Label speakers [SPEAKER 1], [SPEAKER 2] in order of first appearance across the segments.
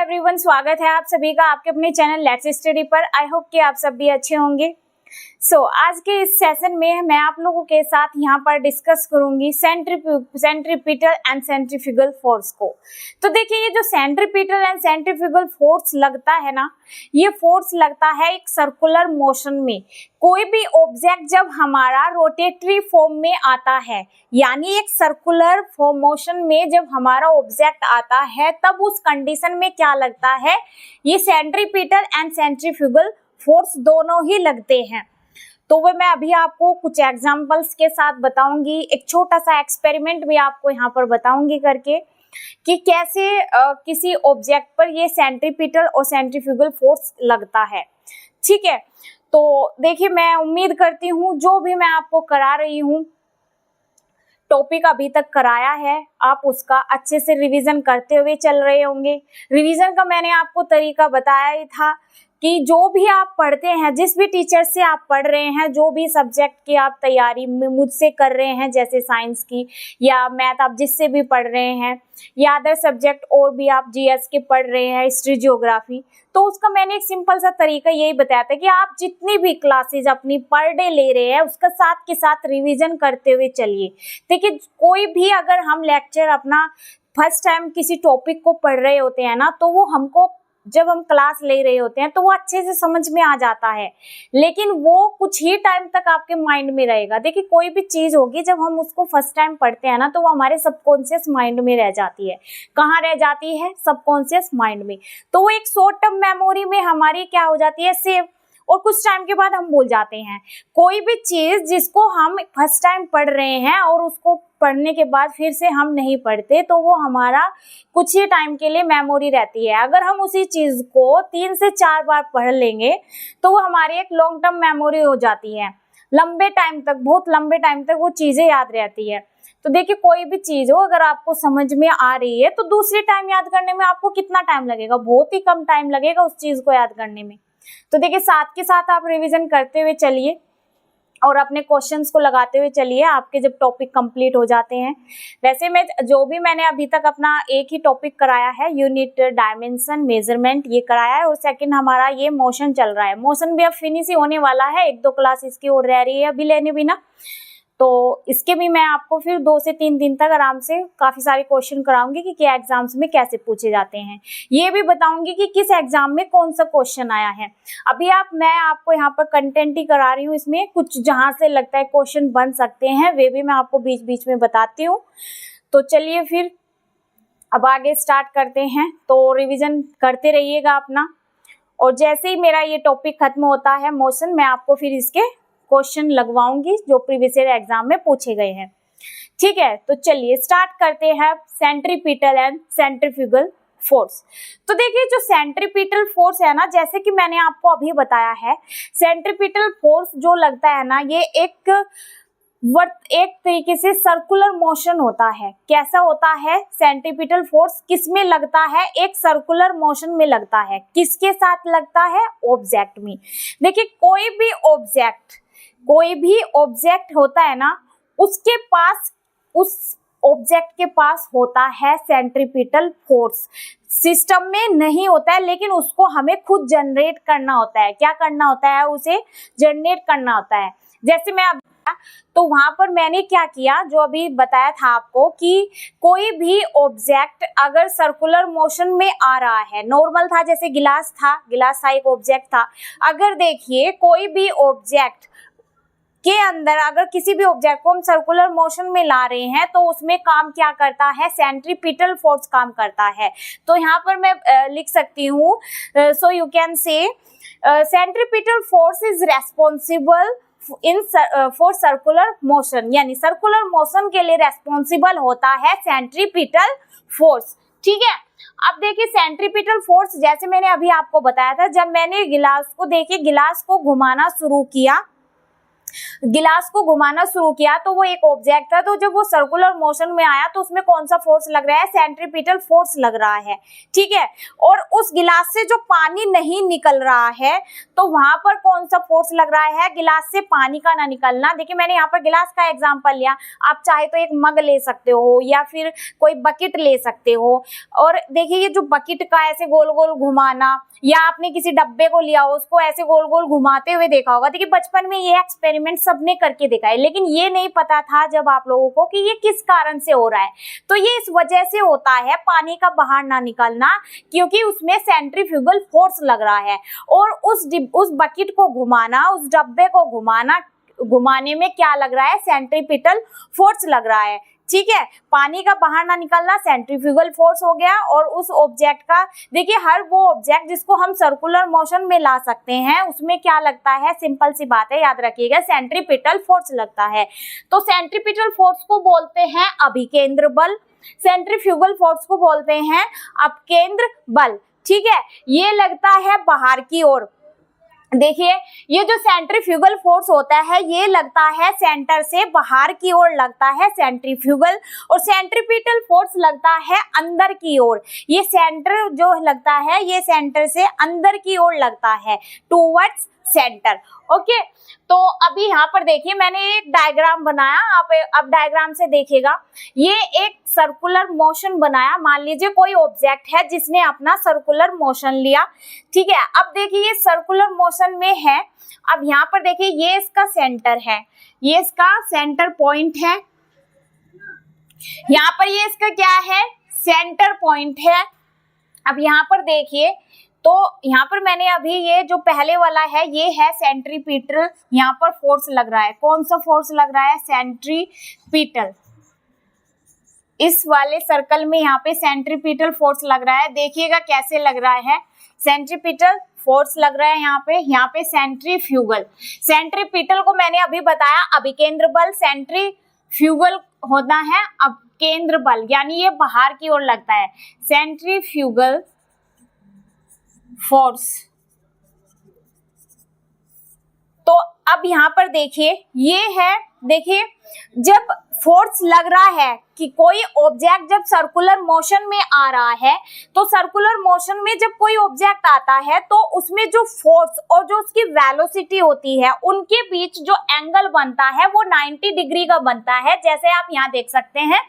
[SPEAKER 1] Everyone, स्वागत है आप सभी का आपके अपने चैनल लेट्स स्टडी पर। आई होप कि आप सब भी अच्छे होंगे। आज के इस सेशन में मैं आप लोगों के साथ यहाँ पर डिस्कस करूंगी सेंट्रीपिटल एंड सेंट्रीफ्यूगल फोर्स को। तो देखिए, ये जो सेंट्रीपिटल एंड सेंट्रीफ्यूगल फोर्स लगता है ना, ये फोर्स लगता है एक सर्कुलर मोशन में। कोई भी ऑब्जेक्ट जब हमारा रोटेटरी फॉर्म में आता है, यानी एक सर्कुलर मोशन में जब हमारा ऑब्जेक्ट आता है, तब उस कंडीशन में क्या लगता है, ये सेंट्रीपिटल एंड सेंट्रीफ्यूगल फोर्स दोनों ही लगते हैं। तो वो मैं अभी आपको कुछ एग्जांपल्स के साथ बताऊंगी, एक छोटा सा एक्सपेरिमेंट भी आपको यहाँ पर बताऊंगी करके कि कैसे किसी ऑब्जेक्ट पर ये सेंट्रीपिटल और सेंट्रीफ्यूगल फोर्स लगता है। ठीक है, तो देखिए, मैं उम्मीद करती हूँ जो भी मैं आपको करा रही हूँ, टॉपिक अभी तक कराया है, आप उसका अच्छे से रिवीजन करते हुए चल रहे होंगे। रिवीजन का मैंने आपको तरीका बताया ही था कि जो भी आप पढ़ते हैं, जिस भी टीचर से आप पढ़ रहे हैं, जो भी सब्जेक्ट की आप तैयारी मुझसे कर रहे हैं, जैसे साइंस की या मैथ आप जिससे भी पढ़ रहे हैं, या अदर सब्जेक्ट और भी आप जीएस के पढ़ रहे हैं, हिस्ट्री जियोग्राफी, तो उसका मैंने एक सिंपल सा तरीका यही बताया था कि आप जितनी भी क्लासेज अपनी पर डे ले रहे हैं, उसका साथ के साथ रिवीजन करते हुए चलिए। देखिए, कोई भी अगर हम लेक्चर अपना फर्स्ट टाइम किसी टॉपिक को पढ़ रहे होते हैं ना, तो वो हमको जब हम क्लास ले रहे होते हैं तो वो अच्छे से समझ में आ जाता है, लेकिन वो कुछ ही टाइम तक आपके माइंड में रहेगा। देखिए, कोई भी चीज होगी, जब हम उसको फर्स्ट टाइम पढ़ते हैं ना, तो वो हमारे सबकॉन्शियस माइंड में रह जाती है। कहाँ रह जाती है? सबकॉन्शियस माइंड में। तो वो एक शॉर्ट टर्म मेमोरी में हमारी क्या हो जाती है, सेव, और कुछ टाइम के बाद हम भूल जाते हैं। कोई भी चीज जिसको हम फर्स्ट टाइम पढ़ रहे हैं और उसको पढ़ने के बाद फिर से हम नहीं पढ़ते, तो वो हमारा कुछ ही टाइम के लिए मेमोरी रहती है। अगर हम उसी चीज को 3 से 4 बार पढ़ लेंगे तो वो हमारी एक लॉन्ग टर्म मेमोरी हो जाती है। लंबे टाइम तक, बहुत लंबे टाइम तक वो चीजें याद रहती है। तो देखिए, कोई भी चीज हो, अगर आपको समझ में आ रही है तो दूसरी टाइम याद करने में आपको कितना टाइम लगेगा? बहुत ही कम टाइम लगेगा उस चीज को याद करने में। तो देखिए, साथ के साथ आप रिवीजन करते हुए चलिए और अपने क्वेश्चंस को लगाते हुए चलिए, आपके जब टॉपिक कंप्लीट हो जाते हैं। वैसे मैं जो भी मैंने अभी तक अपना एक ही टॉपिक कराया है, यूनिट डायमेंशन मेजरमेंट, ये कराया है, और सेकंड हमारा ये मोशन चल रहा है। मोशन भी अब फिनिश ही होने वाला है, 1-2 क्लास इसकी और रह रही है अभी लेने भी ना, तो इसके भी मैं आपको फिर 2 से 3 दिन तक आराम से काफी सारे क्वेश्चन कराऊंगी कि क्या एग्जाम्स में कैसे पूछे जाते हैं। ये भी बताऊंगी कि किस एग्जाम में कौन सा क्वेश्चन आया है। अभी मैं आपको यहाँ पर कंटेंट ही करा रही हूँ, इसमें कुछ जहां से लगता है क्वेश्चन बन सकते हैं वे भी मैं आपको बीच बीच में बताती हूँ। तो चलिए फिर अब आगे स्टार्ट करते हैं। तो रिविजन करते रहिएगा अपना, और जैसे ही मेरा ये टॉपिक खत्म होता है मोशन, मैं आपको फिर इसके क्वेश्चन लगवाऊंगी जो प्रीवियस ईयर एग्जाम में पूछे गए हैं। ठीक है, तो चलिए स्टार्ट करते हैं सेंट्रीपिटल एंड सेंट्रीफ्यूगल फोर्स। तो देखिए, जो सेंट्रीपिटल फोर्स है ना, जैसे कि मैंने आपको अभी बताया है, सेंट्रीपिटल फोर्स जो लगता है ना, ये एक तरीके से सर्कुलर मोशन होता है। कैसा होता है? सेंट्रीपिटल फोर्स किस में लगता है? एक सर्कुलर मोशन में लगता है। किसके साथ लगता है? ऑब्जेक्ट में। देखिए, कोई भी ऑब्जेक्ट होता है ना, उसके पास, उस ऑब्जेक्ट के पास होता है सेंट्रीपिटल फोर्स। सिस्टम में नहीं होता है, लेकिन उसको हमें खुद जनरेट करना होता है। क्या करना होता है? उसे जनरेट करना होता है। जैसे मैं अब, तो वहां पर मैंने क्या किया, जो अभी बताया था आपको, कि कोई भी ऑब्जेक्ट अगर सर्कुलर मोशन में आ रहा है, नॉर्मल था, जैसे गिलास था एक ऑब्जेक्ट था। अगर देखिए, कोई भी ऑब्जेक्ट के अंदर अगर किसी भी ऑब्जेक्ट को हम सर्कुलर मोशन में ला रहे हैं, तो उसमें काम क्या करता है? सेंट्रीपिटल फोर्स काम करता है। तो यहाँ पर मैं लिख सकती हूँ, so you can say centripetal force is responsible for circular motion, यानी सर्कुलर मोशन के लिए रेस्पॉन्सिबल होता है सेंट्रीपिटल फोर्स। ठीक है, अब देखिए, सेंट्रीपिटल फोर्स जैसे मैंने अभी आपको बताया था, जब मैंने गिलास को घुमाना शुरू किया, गिलास को घुमाना शुरू किया तो वो एक ऑब्जेक्ट था, तो जब वो सर्कुलर मोशन में आया तो उसमें कौन सा फोर्स लग रहा है, सेंट्रीपिटल फोर्स लग रहा है, ठीक है। और उस गिलास से जो पानी नहीं निकल रहा है तो वहां पर कौन सा फोर्स लग रहा है, गिलास से पानी का ना निकलना। देखिए मैंने यहाँ पर गिलास का एग्जांपल लिया, आप चाहे तो एक मग ले सकते हो या फिर कोई बकेट ले सकते हो। और देखिए ये जो बकेट का ऐसे गोल गोल घुमाना, या आपने किसी डब्बे को लिया हो उसको ऐसे गोल गोल घुमाते हुए देखा होगा। देखिए बचपन में ये एक्सपेरिमेंट सबने करके देखा है, लेकिन ये नहीं पता था जब आप लोगों को कि ये किस कारण से हो रहा है। तो ये इस वजह से होता है पानी का बाहर ना निकलना, क्योंकि उसमें सेंट्रीफ्यूगल फोर्स लग रहा है। और उस बकेट को घुमाना, उस डब्बे को घुमाने में क्या लग रहा है, सेंट्रीपिटल फोर्स लग रहा है, ठीक है। पानी का बाहर ना निकलना सेंट्रीफ्यूगल फोर्स हो गया। और उस ऑब्जेक्ट का, देखिए हर वो ऑब्जेक्ट जिसको हम सर्कुलर मोशन में ला सकते हैं उसमें क्या लगता है, सिंपल सी बात है, याद रखिएगा, सेंट्रीपिटल फोर्स लगता है। तो सेंट्रीपिटल फोर्स को बोलते हैं अभिकेंद्र बल, सेंट्रीफ्यूगल फोर्स को बोलते हैं अपकेंद्र बल, ठीक है। ये लगता है बाहर की ओर। देखिए ये जो सेंट्रीफ्यूगल फोर्स होता है ये लगता है सेंटर से बाहर की ओर लगता है सेंट्रीफ्यूगल, और सेंट्रीपिटल फोर्स लगता है अंदर की ओर। ये सेंटर जो लगता है ये सेंटर से अंदर की ओर लगता है, टूवर्ड्स सेंटर, ओके। तो अभी यहाँ पर देखिए मैंने एक डायग्राम बनाया, आप अब डायग्राम से देखिएगा। ये एक सर्कुलर मोशन बनाया, मान लीजिए कोई ऑब्जेक्ट है जिसने अपना सर्कुलर मोशन लिया, ठीक है। अब देखिए ये सर्कुलर मोशन में है। अब यहाँ पर देखिए ये इसका सेंटर है, ये इसका सेंटर पॉइंट है, यहाँ पर ये इसका क्या है, सेंटर पॉइंट है। अब यहाँ पर देखिए तो यहाँ पर मैंने अभी ये जो पहले वाला है ये है सेंट्रीपिटल, यहाँ पर फोर्स लग रहा है, कौन सा फोर्स लग रहा है, सेंट्रीपिटल। इस वाले सर्कल में यहाँ पे सेंट्रीपिटल फोर्स लग रहा है, देखिएगा कैसे लग रहा है, सेंट्रीपिटल फोर्स लग रहा है यहाँ पे सेंट्रीफ्यूगल। सेंट्रीपिटल को मैंने अभी बताया अभिकेंद्र बल, सेंट्रीफ्यूगल होता है अपकेंद्र बल, यानी ये बाहर की ओर लगता है, सेंट्रीफ्यूगल फोर्स। तो अब यहाँ पर देखिए ये है, देखिए जब फोर्स लग रहा है कि कोई ऑब्जेक्ट जब सर्कुलर मोशन में आ रहा है, तो सर्कुलर मोशन में जब कोई ऑब्जेक्ट आता है तो उसमें जो फोर्स और जो उसकी वेलोसिटी होती है उनके बीच जो एंगल बनता है वो 90 डिग्री का बनता है। जैसे आप यहाँ देख सकते हैं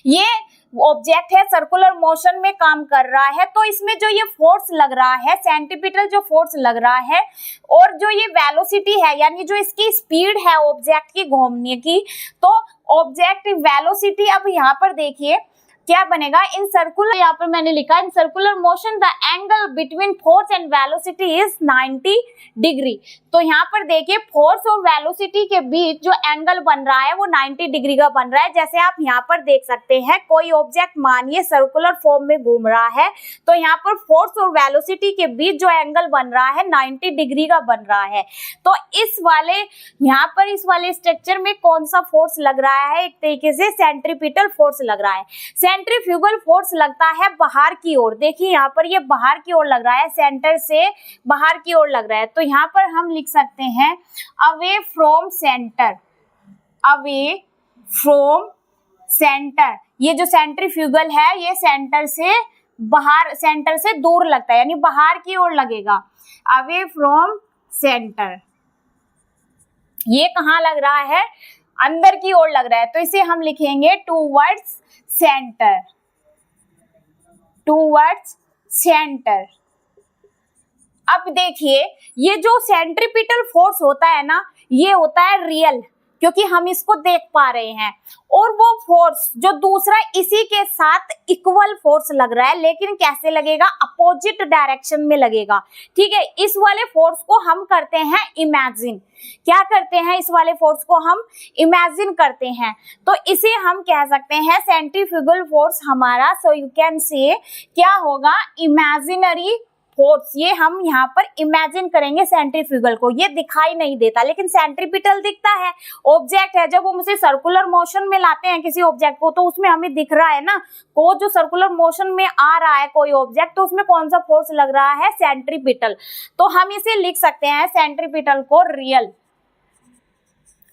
[SPEAKER 1] ये ऑब्जेक्ट है सर्कुलर मोशन में काम कर रहा है, तो इसमें जो ये फोर्स लग रहा है, सेंट्रीपिटल जो फोर्स लग रहा है, और जो ये वेलोसिटी है यानी जो इसकी स्पीड है ऑब्जेक्ट की घूमने की, तो ऑब्जेक्ट वेलोसिटी, अब यहाँ पर देखिए क्या बनेगा, इन सर्कुलर, यहाँ पर मैंने लिखा in circular motion the angle between force and velocity is 90 degree. तो यहाँ पर देखिए फोर्स और वेलोसिटी के बीच जो एंगल बन रहा है वो 90 डिग्री का बन रहा है। जैसे आप यहाँ पर देख सकते हैं कोई ऑब्जेक्ट मानिए सर्कुलर फॉर्म में घूम रहा है, तो यहाँ पर फोर्स और वेलोसिटी के बीच जो एंगल बन रहा है 90 डिग्री का बन रहा है। तो इस वाले यहाँ पर इस वाले स्ट्रक्चर में कौन सा फोर्स लग रहा है, एक तरीके से सेंट्रीपिटल फोर्स लग रहा है। सेंट्रीफ्यूगल फोर्स लगता है बाहर की ओर, देखिए यहाँ पर ये बाहर की ओर लग रहा है, सेंटर से बाहर की ओर लग रहा है। तो यहाँ पर हम लिख सकते हैं away from centre, away from centre. ये जो सेंट्रीफ्यूगल है ये सेंटर से बाहर, सेंटर से दूर लगता है यानी बाहर की ओर लगेगा, अवे फ्रॉम सेंटर। ये कहाँ लग रहा है, अंदर की ओर लग रहा है, तो इसे हम लिखेंगे टूवर्ड्स सेंटर, टूवर्ड्स सेंटर। अब देखिए ये जो सेंट्रीपिटल फोर्स होता है ना, ये होता है रियल, क्योंकि हम इसको देख पा रहे हैं, और वो फोर्स जो दूसरा इसी के साथ इक्वल फोर्स लग रहा है, लेकिन कैसे लगेगा, अपोजिट डायरेक्शन में लगेगा, ठीक है। इस वाले फोर्स को हम करते हैं इमेजिन, क्या करते हैं, इस वाले फोर्स को हम इमेजिन करते हैं, तो इसे हम कह सकते हैं सेंट्रीफ्यूगल फोर्स हमारा। सो यू कैन से क्या होगा, इमेजिनरी फोर्स। ये हम यहाँ पर इमेजिन करेंगे सेंट्रीफ्यूगल को, ये दिखाई नहीं देता लेकिन सेंट्रीपिटल दिखता है, ऑब्जेक्ट है, जब हम उसे सर्कुलर मोशन में लाते हैं किसी ऑब्जेक्ट को तो उसमें हमें दिख रहा है ना, को जो सर्कुलर मोशन में आ रहा है कोई ऑब्जेक्ट, तो उसमें कौन सा फोर्स लग रहा है, सेंट्रीपिटल। तो हम इसे लिख सकते हैं सेंट्रीपिटल को रियल,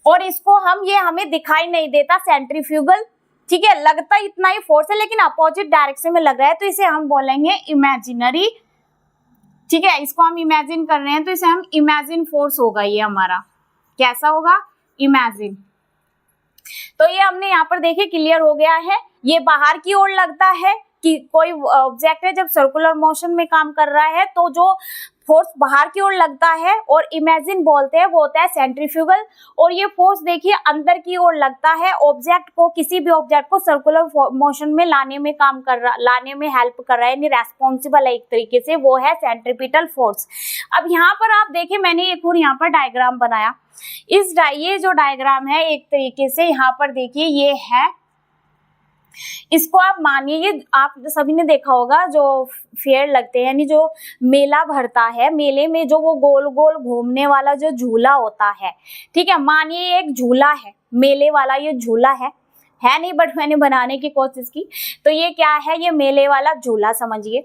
[SPEAKER 1] और इसको हमें दिखाई नहीं देता सेंट्रीफ्यूगल, ठीक है, लगता इतना ही फोर्स है लेकिन अपोजिट डायरेक्शन में लग रहा है, तो इसे हम बोलेंगे इमेजिनरी, ठीक है, इसको हम इमेजिन कर रहे हैं तो इसे हम इमेजिन फोर्स होगा, ये हमारा कैसा होगा, इमेजिन। तो ये हमने यहाँ पर देखे क्लियर हो गया है। ये बाहर की ओर लगता है कि कोई ऑब्जेक्ट है जब सर्कुलर मोशन में काम कर रहा है तो जो फोर्स बाहर की ओर लगता है और इमेजिन बोलते हैं वो होता है सेंट्रीफ्यूगल। और ये फोर्स देखिए अंदर की ओर लगता है, ऑब्जेक्ट को, किसी भी ऑब्जेक्ट को सर्कुलर मोशन में लाने में लाने में हेल्प कर रहा है, यानी रेस्पॉन्सिबल है एक तरीके से, वो है सेंट्रीपिटल फोर्स। अब यहाँ पर आप देखिए मैंने एक और यहाँ पर डायग्राम बनाया, ये जो डायग्राम है एक तरीके से यहाँ पर देखिए ये है, इसको आप मानिए, ये आप सभी ने देखा होगा जो फेयर लगते हैं, यानी जो मेला भरता है, मेले में जो वो गोल गोल घूमने वाला जो झूला होता है, ठीक है, मानिए एक झूला है, मेले वाला ये झूला है नहीं, बट मैंने बनाने की कोशिश की, तो ये क्या है, ये मेले वाला झूला समझिए।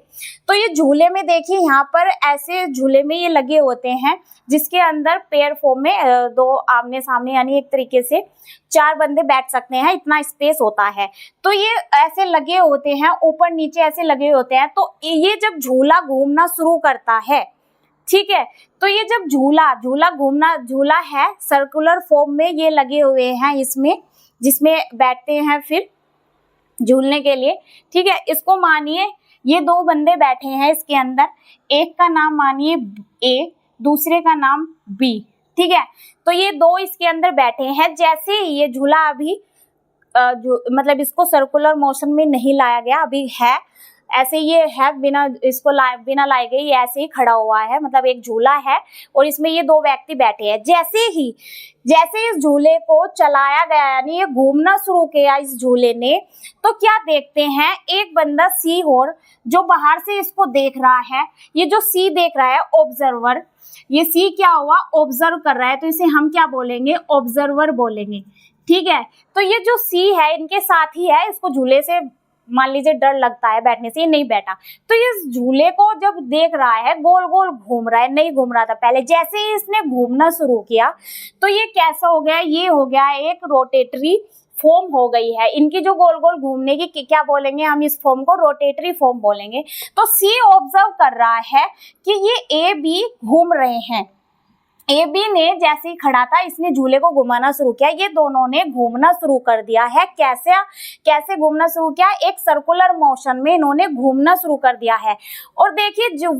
[SPEAKER 1] तो ये झूले में देखिए यहाँ पर ऐसे झूले में ये लगे होते हैं जिसके अंदर पेयर फॉर्म में दो आमने सामने, यानी एक तरीके से 4 बंदे बैठ सकते हैं, इतना स्पेस होता है। तो ये ऐसे लगे होते हैं, ऊपर नीचे ऐसे लगे होते हैं। तो ये जब झूला घूमना शुरू करता है, ठीक है, तो ये जब झूला है सर्कुलर फॉर्म में, ये लगे हुए हैं इसमें, जिसमें बैठते हैं फिर झूलने के लिए, ठीक है। इसको मानिए ये 2 बंदे बैठे हैं इसके अंदर, एक का नाम मानिए ए, दूसरे का नाम बी, ठीक है। तो ये 2 इसके अंदर बैठे हैं, जैसे ही ये झूला अभी मतलब इसको सर्कुलर मोशन में नहीं लाया गया, अभी है ऐसे, ये है बिना लाए गए ये ऐसे ही खड़ा हुआ है, मतलब एक झूला है और इसमें ये 2 व्यक्ति बैठे हैं। जैसे इस झूले को चलाया गया, यानी ये घूमना शुरू किया इस झूले ने, तो क्या देखते हैं, एक बंदा सी और जो बाहर से इसको देख रहा है, ये जो सी देख रहा है ऑब्जर्वर, ये सी क्या हुआ, ऑब्जर्व कर रहा है, तो इसे हम क्या बोलेंगे, ऑब्जर्वर बोलेंगे, ठीक है। तो ये जो सी है इनके साथ ही है, इसको झूले से मान लीजिए डर लगता है बैठने से, ये नहीं बैठा, तो इस झूले को जब देख रहा है गोल गोल घूम रहा है, नहीं घूम रहा था पहले, जैसे ही इसने घूमना शुरू किया तो ये कैसा हो गया, ये हो गया एक रोटेटरी फॉर्म हो गई है इनकी, जो गोल गोल घूमने की, क्या बोलेंगे हम इस फॉर्म को, रोटेटरी फॉर्म बोलेंगे। तो सी ऑब्जर्व कर रहा है कि ये ए बी घूम रहे हैं, ए बी ने जैसे ही खड़ा था इसने झूले को घुमाना शुरू किया, ये दोनों ने घूमना शुरू कर दिया है। कैसे घूमना शुरू किया, एक सर्कुलर मोशन में इन्होंने घूमना शुरू कर दिया है। और देखिए जो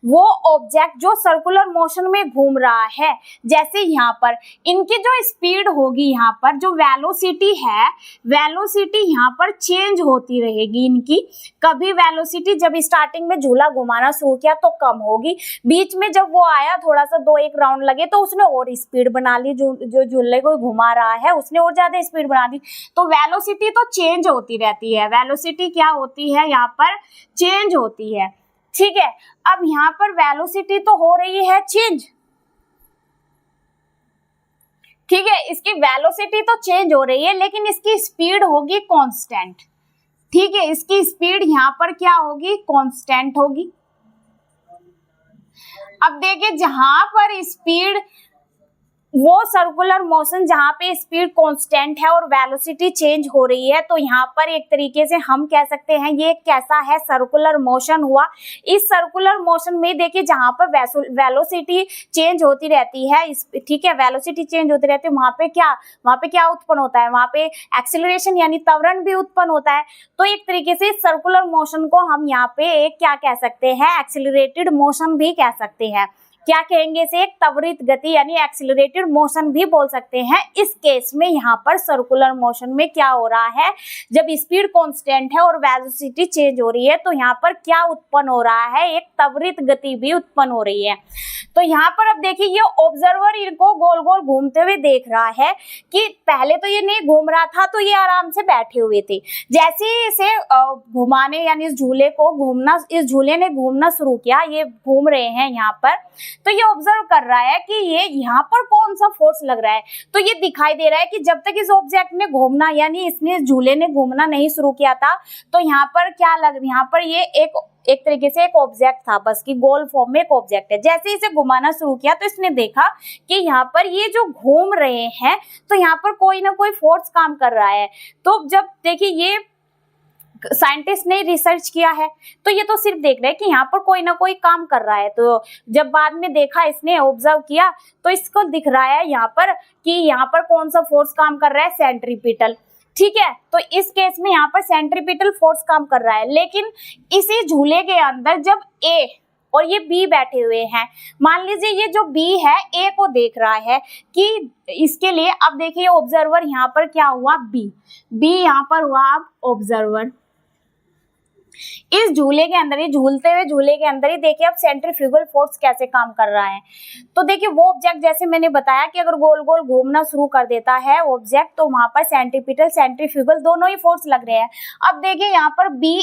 [SPEAKER 1] वो ऑब्जेक्ट जो सर्कुलर मोशन में घूम रहा है, जैसे यहाँ पर इनकी जो स्पीड होगी, यहाँ पर जो वेलोसिटी है, वेलोसिटी यहाँ पर चेंज होती रहेगी इनकी। कभी वेलोसिटी जब स्टार्टिंग में झूला घुमाना शुरू किया तो कम होगी, बीच में जब वो आया थोड़ा सा 2-1 राउंड लगे तो उसने और स्पीड बना ली, जो झूले को घुमा रहा है उसने और ज्यादा स्पीड बना दी। तो वेलोसिटी तो चेंज होती रहती है, वेलोसिटी क्या होती है, यहाँ पर चेंज होती है, ठीक है। अब यहाँ पर वेलोसिटी तो हो रही है चेंज, ठीक है, इसकी वेलोसिटी तो चेंज हो रही है लेकिन इसकी स्पीड होगी कांस्टेंट, ठीक है, इसकी स्पीड यहाँ पर क्या होगी, कांस्टेंट होगी। अब देखिए जहां पर स्पीड, वो सर्कुलर मोशन जहाँ पे स्पीड कांस्टेंट है और वेलोसिटी चेंज हो रही है, तो यहाँ पर एक तरीके से हम कह सकते हैं ये कैसा है, सर्कुलर मोशन हुआ। इस सर्कुलर मोशन में देखिए जहाँ पर वेलोसिटी चेंज होती रहती है, ठीक है, वेलोसिटी चेंज होती रहती है, वहाँ पे क्या उत्पन्न होता है, वहाँ पे एक्सीलरेशन यानी त्वरण भी उत्पन्न होता है। तो एक तरीके से सर्कुलर मोशन को हम यहाँ पे एक क्या कह सकते हैं, एक्सीलरेटेड मोशन भी कह सकते हैं। क्या कहेंगे इसे, एक त्वरित गति यानी एक्सीलरेटेड मोशन भी बोल सकते हैं। इस केस में यहाँ पर सर्कुलर मोशन में क्या हो रहा है, जब स्पीड कांस्टेंट है और वेलोसिटी चेंज हो रही है तो यहाँ पर क्या उत्पन्न हो रहा है, एक त्वरित गति भी उत्पन्न हो रही है। तो यहाँ पर अब देखिए ये ऑब्जर्वर इनको गोल गोल घूमते हुए देख रहा है कि पहले तो ये नहीं घूम रहा था, तो ये आराम से बैठे हुए थे, जैसे ही इसे घुमाने यानी इस झूले ने घूमना शुरू किया, ये घूम रहे हैं यहाँ पर, तो ये ऑब्जर्व कर रहा है कि ये यहाँ पर कौन सा फोर्स लग रहा है। तो ये दिखाई दे रहा है कि जब तक इस ऑब्जेक्ट ने घूमना यानी इसने झूले ने घूमना नहीं शुरू किया था तो यहाँ पर क्या लग, यहाँ पर ये एक तरीके से एक ऑब्जेक्ट था, बस की गोल फॉर्म में एक ऑब्जेक्ट है। जैसे इसे घुमाना शुरू किया तो इसने देखा कि यहाँ पर ये जो घूम रहे हैं तो यहाँ पर कोई ना कोई फोर्स काम कर रहा है। तो जब देखिए ये साइंटिस्ट ने रिसर्च किया है तो ये तो सिर्फ देख रहे हैं कि यहाँ पर कोई ना कोई काम कर रहा है। तो जब बाद में देखा, इसने ऑब्जर्व किया तो इसको दिख रहा है यहाँ पर कि यहाँ पर कौन सा फोर्स काम कर रहा है, सेंट्रीपिटल। ठीक है, तो इस केस में यहाँ पर सेंट्रीपिटल फोर्स काम कर रहा है। लेकिन इसी झूले के अंदर जब ए और ये बी बैठे हुए हैं, मान लीजिए ये जो बी है ए को देख रहा है कि इसके लिए, अब देखिए ऑब्जर्वर यहाँ पर क्या हुआ, बी यहाँ पर हुआ अब ऑब्जर्वर। इस झूले के अंदर, ये झूलते हुए झूले के अंदर ही देखिए अब सेंट्रीफ्यूगल फोर्स कैसे काम कर रहा है। तो देखिए वो ऑब्जेक्ट, जैसे मैंने बताया कि अगर गोल गोल घूमना शुरू कर देता है ऑब्जेक्ट तो वहां पर सेंट्रीपिटल सेंट्रीफ्यूगल दोनों ही फोर्स लग रहे हैं। अब देखिए यहाँ पर बी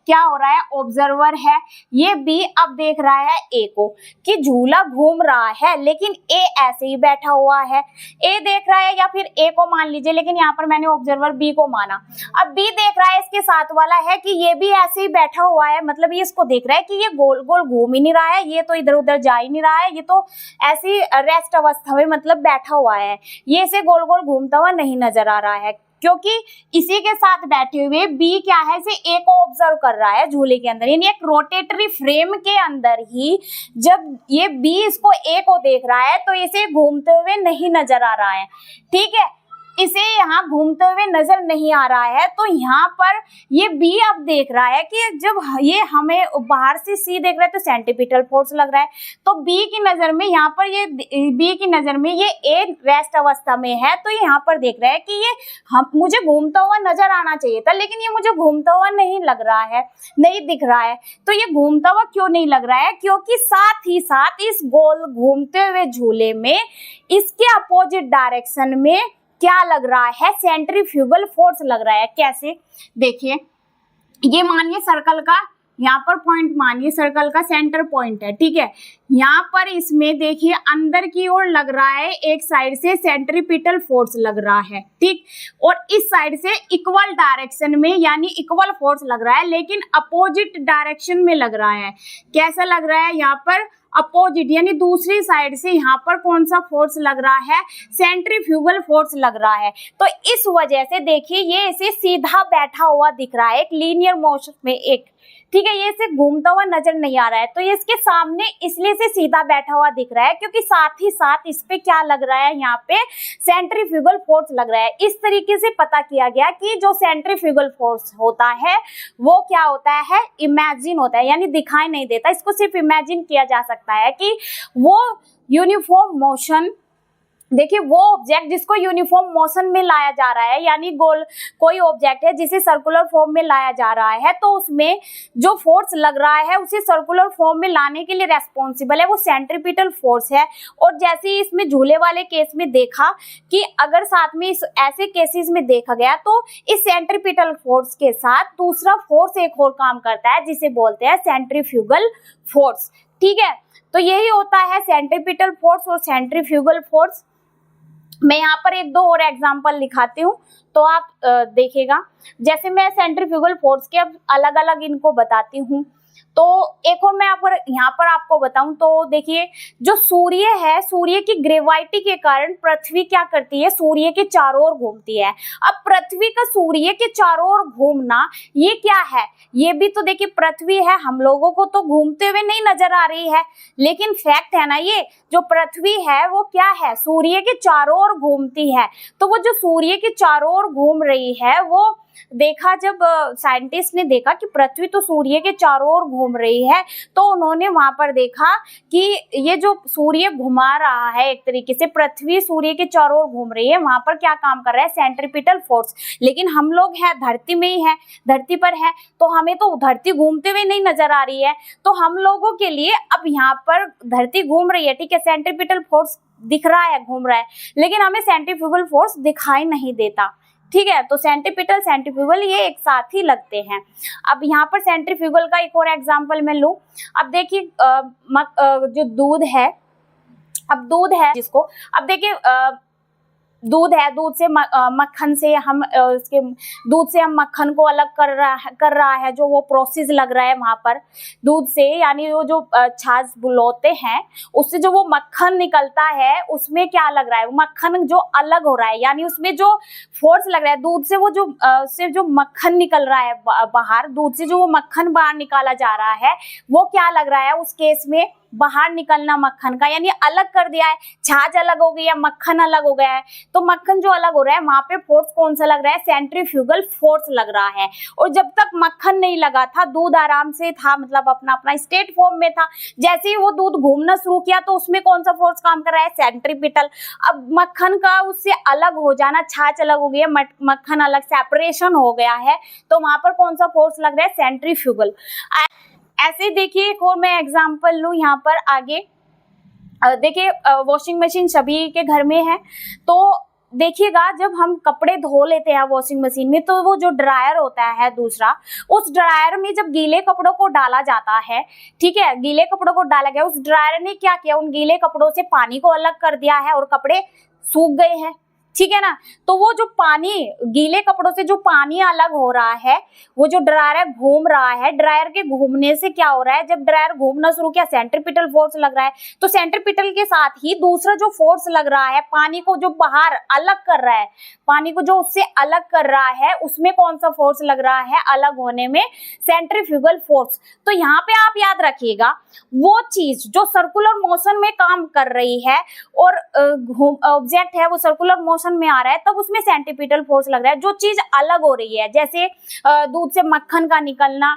[SPEAKER 1] क्या हो रहा है, ऑब्जर्वर है, ये बी अब देख रहा है ए को कि झूला घूम रहा है लेकिन ए ऐसे ही बैठा हुआ है। ए देख रहा है या फिर ए को मान लीजिए, लेकिन यहाँ पर मैंने ऑब्जर्वर बी को माना। अब बी देख रहा है इसके साथ वाला है कि ये भी ऐसे ही बैठा हुआ है, मतलब ये इसको देख रहा है कि ये गोल गोल घूम ही नहीं रहा है, ये तो इधर उधर जा ही नहीं रहा है, ये तो ऐसी रेस्ट अवस्था में मतलब बैठा हुआ है, ये इसे गोल गोल घूमता हुआ नहीं नजर आ रहा है। क्योंकि इसी के साथ बैठे हुए बी क्या है, इसे ए को ऑब्जर्व कर रहा है झूले के अंदर, यानी एक रोटेटरी फ्रेम के अंदर ही जब ये बी इसको ए को देख रहा है तो इसे घूमते हुए नहीं नजर आ रहा है। ठीक है, इसे यहाँ घूमते हुए नजर नहीं आ रहा है। तो यहाँ पर ये बी अब देख रहा है कि जब ये हमें बाहर से सी देख रहा है तो सेंट्रीपिटल फोर्स लग रहा है, तो बी की नजर में यहाँ पर ये बी की नजर में ये ए रेस्ट अवस्था में है, तो यहाँ पर देख रहा है कि ये मुझे घूमता हुआ नजर आना चाहिए था लेकिन ये मुझे घूमता हुआ नहीं लग रहा है, नहीं दिख रहा है। तो ये घूमता हुआ क्यों नहीं लग रहा है, क्योंकि साथ ही साथ इस गोल घूमते हुए झूले में इसके अपोजिट डायरेक्शन में क्या लग रहा है, सेंट्रीफ्यूगल फोर्स लग रहा है। कैसे, देखिए ये मानिए सर्कल का यहाँ पर पॉइंट, मानिए सर्कल का सेंटर पॉइंट है। ठीक है, यहाँ पर इसमें देखिए अंदर की ओर लग रहा है, एक साइड से सेंट्रीपिटल फोर्स लग रहा है, ठीक, और इस साइड से इक्वल डायरेक्शन में यानी इक्वल फोर्स लग रहा है, लेकिन अपोजिट डायरेक्शन में लग रहा है। कैसा लग रहा है, यहाँ पर अपोजिट यानी दूसरी साइड से यहाँ पर कौन सा फोर्स लग रहा है, सेंट्रीफ्यूगल फोर्स लग रहा है। तो इस वजह से देखिए ये इसे सीधा बैठा हुआ दिख रहा है, एक लीनियर मोशन में एक, ठीक है, ये इसे घूमता हुआ नजर नहीं आ रहा है, तो ये इसके सामने इसलिए से सीधा बैठा हुआ दिख रहा है क्योंकि साथ ही साथ इस पे क्या लग रहा है, यहाँ पे सेंट्रीफ्यूगल फोर्स लग रहा है। इस तरीके से पता किया गया कि जो सेंट्रीफ्यूगल फोर्स होता है वो क्या होता है, इमेजिन होता है, यानी दिखाई नहीं देता, इसको सिर्फ इमेजिन किया जा सकता है कि वो यूनिफॉर्म मोशन, देखिए वो ऑब्जेक्ट जिसको यूनिफॉर्म मोशन में लाया जा रहा है, यानी गोल कोई ऑब्जेक्ट है जिसे सर्कुलर फॉर्म में लाया जा रहा है, तो उसमें जो फोर्स लग रहा है उसे सर्कुलर फॉर्म में लाने के लिए रेस्पॉन्सिबल है वो सेंट्रीपिटल फोर्स है। और जैसे ही इसमें झूले वाले केस में देखा कि अगर साथ में इस ऐसे केसेस में देखा गया तो इस सेंट्रीपिटल फोर्स के साथ दूसरा फोर्स एक और काम करता है जिसे बोलते हैं सेंट्रीफ्यूगल फोर्स। ठीक है, तो यही होता है सेंट्रीपिटल फोर्स और सेंट्रीफ्यूगल फोर्स। मैं यहाँ पर एक दो और एग्जांपल लिखाती हूँ तो आप देखिएगा। जैसे मैं सेंट्रीफ्यूगल फोर्स के अब अलग अलग इनको बताती हूँ, तो एक और मैं यहाँ पर आपको बताऊं तो देखिए जो सूर्य है, सूर्य की ग्रेविटी के कारण पृथ्वी क्या करती है, सूर्य के चारों ओर घूमती है। अब पृथ्वी का सूर्य के चारों ओर घूमना ये क्या है, ये भी तो देखिए पृथ्वी है, हम लोगों को तो घूमते हुए नहीं नजर आ रही है, लेकिन फैक्ट है ना, ये जो पृथ्वी है वो क्या है, सूर्य के चारों ओर घूमती है। तो वो जो सूर्य के चारों ओर घूम रही है वो देखा, जब साइंटिस्ट ने देखा कि पृथ्वी तो सूर्य के चारों ओर घूम रही है, तो उन्होंने वहां पर देखा कि ये जो सूर्य घुमा रहा है एक तरीके से, पृथ्वी सूर्य के चारों ओर घूम रही है, वहां पर क्या काम कर रहा है, सेंट्रीपिटल फोर्स। लेकिन हम लोग हैं धरती में ही है, धरती पर है, तो हमें तो धरती घूमते हुए नहीं नजर आ रही है, तो हम लोगों के लिए अब यहाँ पर धरती घूम रही है, ठीक है, सेंट्रीपिटल फोर्स दिख रहा है, घूम रहा है, लेकिन हमें सेंट्रीफ्यूगल फोर्स दिखाई नहीं देता। ठीक है, तो सेंट्रीपिटल सेंट्रीफ्यूगल ये एक साथ ही लगते हैं। अब यहाँ पर सेंट्रीफ्यूगल का एक और एग्जांपल मैं लूँ। अब देखिए जो दूध है, अब दूध है जिसको, अब देखिए दूध है, दूध से मक्खन से हम उसके दूध से हम मक्खन को अलग कर रहा है, जो वो प्रोसेस लग रहा है वहां पर दूध से, यानी वो जो छाछ बुलौते हैं उससे जो वो मक्खन निकलता है उसमें क्या लग रहा है, वो मक्खन जो अलग हो रहा है, यानी उसमें जो फोर्स लग रहा है दूध से, वो जो उससे जो मक्खन निकल रहा है बाहर, दूध से जो वो मक्खन बाहर निकाला जा रहा है वो क्या लग रहा है उस केस में, बाहर निकलना मक्खन का, यानी अलग कर दिया है, छाछ अलग हो गई है, मक्खन अलग हो गया है। तो मक्खन जो अलग हो रहा है वहां पे फोर्स कौन सा लग रहा है, सेंट्रीफ्यूगल फोर्स लग रहा है। और जब तक मक्खन नहीं लगा था दूध आराम से था, मतलब अपना अपना स्टेट फॉर्म में था। जैसे ही वो दूध घूमना शुरू किया तो उसमें कौन सा फोर्स काम कर रहा है, सेंट्रीपिटल। अब मक्खन का उससे अलग हो जाना, छाछ अलग हो गई है, मक्खन अलग, सेपरेशन हो गया है, तो वहां पर कौन सा फोर्स लग रहा है, सेंट्रीफ्यूगल। ऐसे देखिए एक और मैं एग्जांपल लूं यहाँ पर आगे, देखिए वॉशिंग मशीन सभी के घर में है, तो देखिएगा जब हम कपड़े धो लेते हैं वॉशिंग मशीन में तो वो जो ड्रायर होता है दूसरा, उस ड्रायर में जब गीले कपड़ों को डाला जाता है, ठीक है, गीले कपड़ों को डाला गया, उस ड्रायर ने क्या किया, उन गीले कपड़ों से पानी को अलग कर दिया है और कपड़े सूख गए हैं, ठीक है ना। तो वो जो पानी, गीले कपड़ों से जो पानी अलग हो रहा है, वो जो ड्रायर घूम रहा है, ड्रायर के घूमने से क्या हो रहा है, जब ड्रायर घूमना शुरू किया सेंट्रीपिटल फोर्स लग रहा है, तो सेंट्रीपिटल के साथ ही दूसरा जो फोर्स लग रहा है, पानी को जो बाहर अलग कर रहा है, पानी को जो उससे अलग कर रहा है, उसमें कौन सा फोर्स लग रहा है अलग होने में, सेंट्रीफ्यूगल फोर्स। तो यहाँ पे आप याद रखिएगा वो चीज जो सर्कुलर मोशन में काम कर रही है और ऑब्जेक्ट है वो सर्कुलर मोशन में आ रहा है, तब उसमें सेंट्रीपिटल फोर्स लग रहा है। जो चीज अलग हो रही है, जैसे दूध से मक्खन का निकलना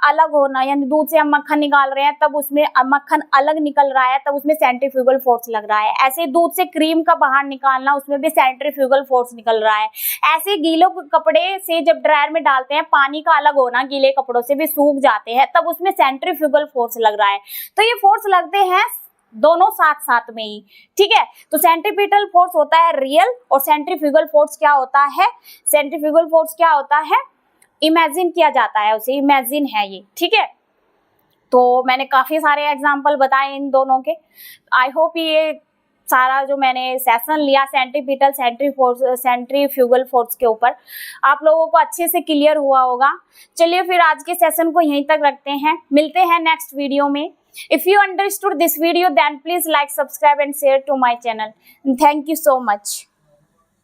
[SPEAKER 1] अलग होना, यानी दूध से हम मक्खन निकाल रहे हैं तब उसमें मक्खन अलग निकल रहा है, तब उसमें सेंट्रीफ्यूगल फोर्स लग रहा है। ऐसे दूध से क्रीम का बाहर निकालना, उसमें भी सेंट्रीफ्यूगल फोर्स निकल रहा है। ऐसे गीले कपड़े से जब ड्रायर में डालते हैं, पानी का अलग होना, गीले कपड़ों से भी सूख जाते हैं, तब उसमें सेंट्रीफ्यूगल फोर्स लग रहा है। तो ये फोर्स लगते हैं दोनों साथ साथ में ही, ठीक है। तो सेंट्रीपिटल फोर्स होता है रियल, और सेंट्रीफ्यूगल फोर्स क्या होता है, सेंट्रीफ्यूगल फोर्स क्या होता है, इमेजिन किया जाता है उसे, इमेजिन है ये, ठीक है। तो मैंने काफी सारे एग्जांपल बताए इन दोनों के। आई होप ये सारा जो मैंने सेशन लिया सेंट्रीपिटल सेंट्रीफ्यूगल फोर्स के ऊपर आप लोगों को अच्छे से क्लियर हुआ होगा। चलिए फिर आज के सेशन को यहीं तक रखते हैं, मिलते हैं नेक्स्ट वीडियो में। If you understood this video, then please like, subscribe and share to my channel. Thank you so much.